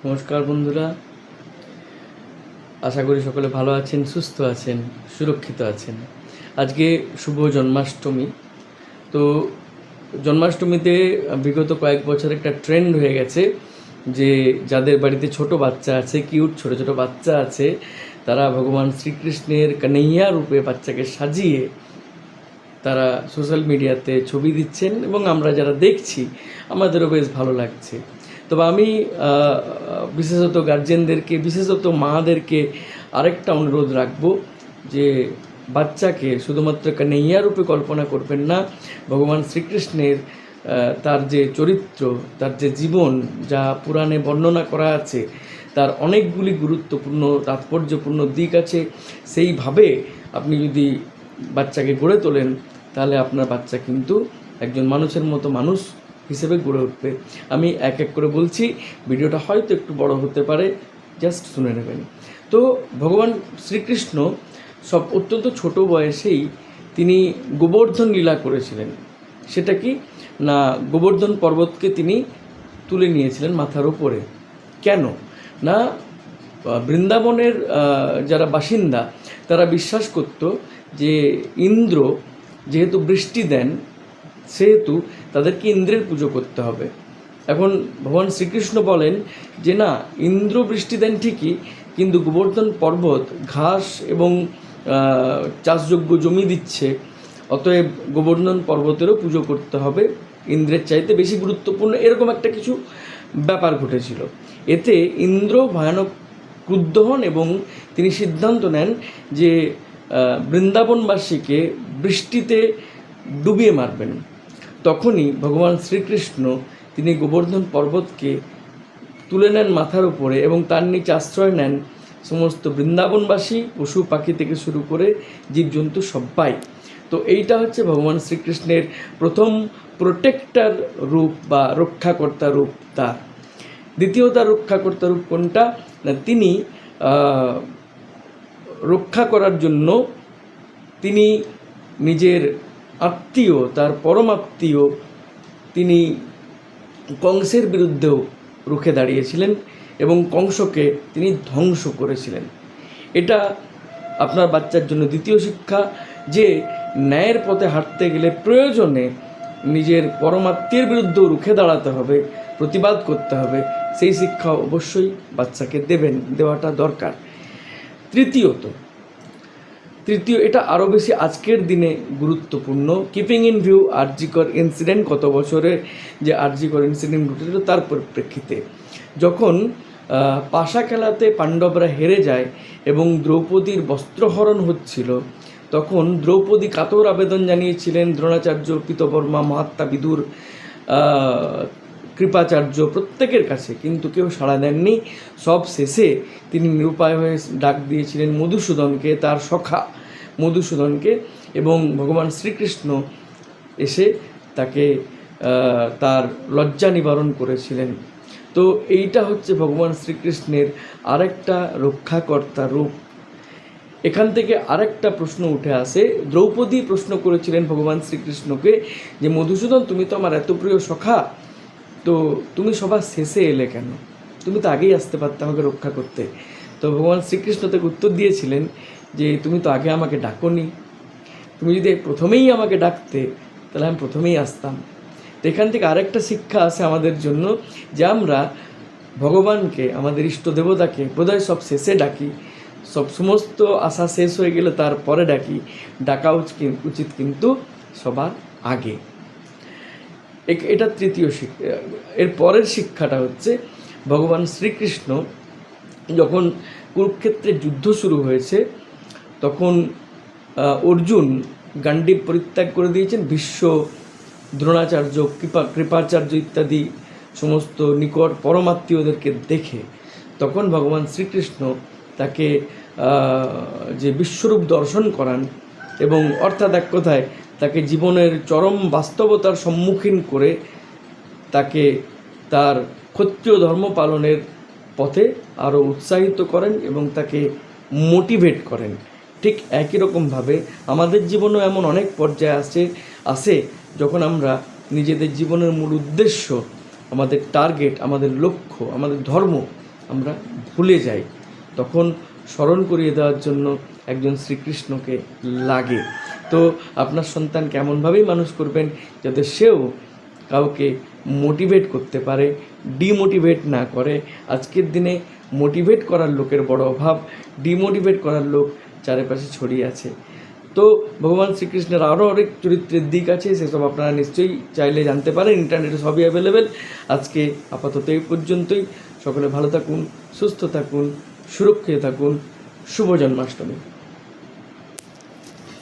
নমস্কার বন্ধুরা, আশা করি সকলে ভালো আছেন, সুস্থ আছেন, সুরক্ষিত আছেন। আজকে শুভ জন্মাষ্টমী। তো জন্মাষ্টমীতে বিগত কয়েক বছর একটা ট্রেন্ড হয়ে গেছে যে যাদের বাড়িতে ছোট বাচ্চা আছে, কিউট ছোট ছোট বাচ্চা আছে, তারা ভগবান শ্রীকৃষ্ণের কানাইয়া রূপে বাচ্চাকে সাজিয়ে তারা সোশ্যাল মিডিয়াতে ছবি দিচ্ছেন এবং আমরা যারা দেখছি আমাদেরও বেশ ভালো লাগছে। তবে আমি বিশেষত গার্জেনদেরকে, বিশেষত মাদেরকে আরেকটা অনুরোধ রাখবো যে বাচ্চাকে শুধুমাত্র কানাইয়া রূপে কল্পনা করবেন না। ভগবান শ্রীকৃষ্ণের তার যে চরিত্র, তার যে জীবন, যা পুরাণে বর্ণনা করা আছে, তার অনেকগুলি গুরুত্বপূর্ণ তাৎপর্যপূর্ণ দিক আছে। সেইভাবে আপনি যদি বাচ্চাকে গড়ে তোলেন তাহলে আপনার বাচ্চা কিন্তু একজন মানুষের মতো মানুষ হিসেবে গড়ে উঠবে। আমি এক এক করে বলছি, ভিডিওটা হয়তো একটু বড় হতে পারে, জাস্ট শুনে নেবেন। তো ভগবান শ্রীকৃষ্ণ সব অত্যন্ত ছোট বয়সেই তিনি গোবর্ধন লীলা করেছিলেন। সেটা কি না, গোবর্ধন পর্বতকে তিনি তুলে নিয়েছিলেন মাথার উপরে। কেন না, বৃন্দাবনের যারা বাসিন্দা তারা বিশ্বাস করত যে ইন্দ্র যেহেতু বৃষ্টি দেন, সেহেতু তাদেরকে ইন্দ্রের পুজো করতে হবে। এখন ভগবান শ্রীকৃষ্ণ বলেন যে না, ইন্দ্র বৃষ্টি দেন ঠিকই, কিন্তু গোবর্ধন পর্বত ঘাস এবং চাষযোগ্য জমি দিচ্ছে, অতএব গোবর্ধন পর্বতেরও পুজো করতে হবে, ইন্দ্রের চাইতে বেশি গুরুত্বপূর্ণ, এরকম একটা কিছু ব্যাপার ঘটেছিল। এতে ইন্দ্র ভয়ানক ক্রুদ্ধ হন এবং তিনি সিদ্ধান্ত নেন যে বৃন্দাবনবাসীকে বৃষ্টিতে ডুবিয়ে মারবেন। তখনই ভগবান শ্রীকৃষ্ণ তিনি গোবর্ধন পর্বতকে তুলে নেন মাথার উপরে এবং তার নিচে আশ্রয় নেন সমস্ত বৃন্দাবনবাসী, পশু পাখি থেকে শুরু করে জীবজন্তু সবাই। তো এইটা হচ্ছে ভগবান শ্রীকৃষ্ণের প্রথম প্রোটেক্টার রূপ বা রক্ষাকর্তা রূপ। তার দ্বিতীয় তার রক্ষাকর্তা রূপ কোনটা না, তিনি রক্ষা করার জন্য তিনি নিজের আত্মীয়, তার পরমাত্মীয়, তিনি কংসের বিরুদ্ধেও রুখে দাঁড়িয়েছিলেন এবং কংসকে তিনি ধ্বংস করেছিলেন। এটা আপনার বাচ্চার জন্য দ্বিতীয় শিক্ষা, যে ন্যায়ের পথে হাঁটতে গেলে প্রয়োজনে নিজের পরমাত্মীয়ের বিরুদ্ধেও রুখে দাঁড়াতে হবে, প্রতিবাদ করতে হবে। সেই শিক্ষা অবশ্যই বাচ্চাকে দেওয়াটা দরকার। তৃতীয়, এটা আরও বেশি আজকের দিনে গুরুত্বপূর্ণ, keeping in view RG Kar incident, কত বছরে যে আরজিকর ইনসিডেন্ট ঘটেছিল তার পরিপ্রেক্ষিতে। যখন পাশা খেলাতে পাণ্ডবরা হেরে যায় এবং দ্রৌপদীর বস্ত্রহরণ হচ্ছিল, তখন দ্রৌপদী কাতর আবেদন জানিয়েছিলেন দ্রোণাচার্য, পীতবর্মা, মহাত্মা বিদুর, কৃপাচার্য, প্রত্যেকের কাছে, কিন্তু কেউ সাড়া দেননি। সব শেষে তিনি নিরুপায় হয়ে ডাক দিয়েছিলেন মধুসূদনকে, তার সখা মধুসূদনকে, এবং ভগবান শ্রীকৃষ্ণ এসে তাকে তার লজ্জা নিবারণ করেছিলেন। তো এইটা হচ্ছে ভগবান শ্রীকৃষ্ণের আরেকটা রক্ষাকর্তা রূপ। এখান থেকে আরেকটা প্রশ্ন উঠে আসে। দ্রৌপদী প্রশ্ন করেছিলেন ভগবান শ্রীকৃষ্ণকে যে মধুসূদন, তুমি তো আমার এত প্রিয় সখা, তো তুমি সবার শেষে এলে কেন? তুমি তো আগেই আসতে পারতে আমাকে রক্ষা করতে। তো ভগবান শ্রীকৃষ্ণ তাকে উত্তর দিয়েছিলেন যে তুমি তো আগে আমাকে ডাকোনি, তুমি যদি প্রথমেই আমাকে ডাকতে তাহলে আমি প্রথমেই আসতাম। তো এখান থেকে আরেকটা শিক্ষা আছে আমাদের জন্য, যে আমরা ভগবানকে, আমাদের ইষ্ট দেবতাকে বোধহয় সব শেষে ডাকি, সমস্ত আশা শেষ হয়ে গেলে তারপরে ডাকা উচিত কিন্তু সবার আগে। এটা তৃতীয় শিক্ষা। এর পরের শিক্ষাটা হচ্ছে, ভগবান শ্রীকৃষ্ণ যখন কুরুক্ষেত্রে যুদ্ধ শুরু হয়েছে, তখন অর্জুন গান্ডীব পরিত্যাগ করে দিয়েছেন। ভীষ্ম, দ্রোণাচার্য, কৃপাচার্য ইত্যাদি সমস্ত নিকট পরমাত্মীয়দেরকে দেখে তখন ভগবান শ্রীকৃষ্ণ তাকে যে বিশ্বরূপ দর্শন করান, এবং অর্থাৎ এক কথায় তাকে জীবনের চরম বাস্তবতার সম্মুখীন করে তাকে তার ক্ষত্রিয় ধর্ম পালনের পথে আরও উৎসাহিত করেন এবং তাকে মোটিভেট করেন। ঠিক একই রকমভাবে আমাদের জীবনেও এমন অনেক পর্যায়ে আসে যখন আমরা নিজেদের জীবনের মূল উদ্দেশ্য, আমাদের টার্গেট, আমাদের লক্ষ্য, আমাদের ধর্ম আমরা ভুলে যাই, তখন স্মরণ করিয়ে দেওয়ার জন্য একজন শ্রীকৃষ্ণকে লাগে। তো আপনার সন্তান কেমনভাবেই মানুষ করবেন যাতে সেও কাউকে মোটিভেট করতে পারে, ডিমোটিভেট না করে। আজকের দিনে মোটিভেট করার লোকের বড় অভাব, ডিমোটিভেট করার লোক চারিপাশে ছড়িয়ে আছে। তো ভগবান শ্রীকৃষ্ণের আরও অনেক চরিত্রের দিক আছে, সেসব আপনারা নিশ্চয়ই চাইলে জানতে পারেন, ইন্টারনেটে সবই অ্যাভেলেবেল। আজকে আপাতত এই পর্যন্তই। সকলে ভালো থাকুন, সুস্থ থাকুন, সুরক্ষিত থাকুন। শুভ জন্মাষ্টমী।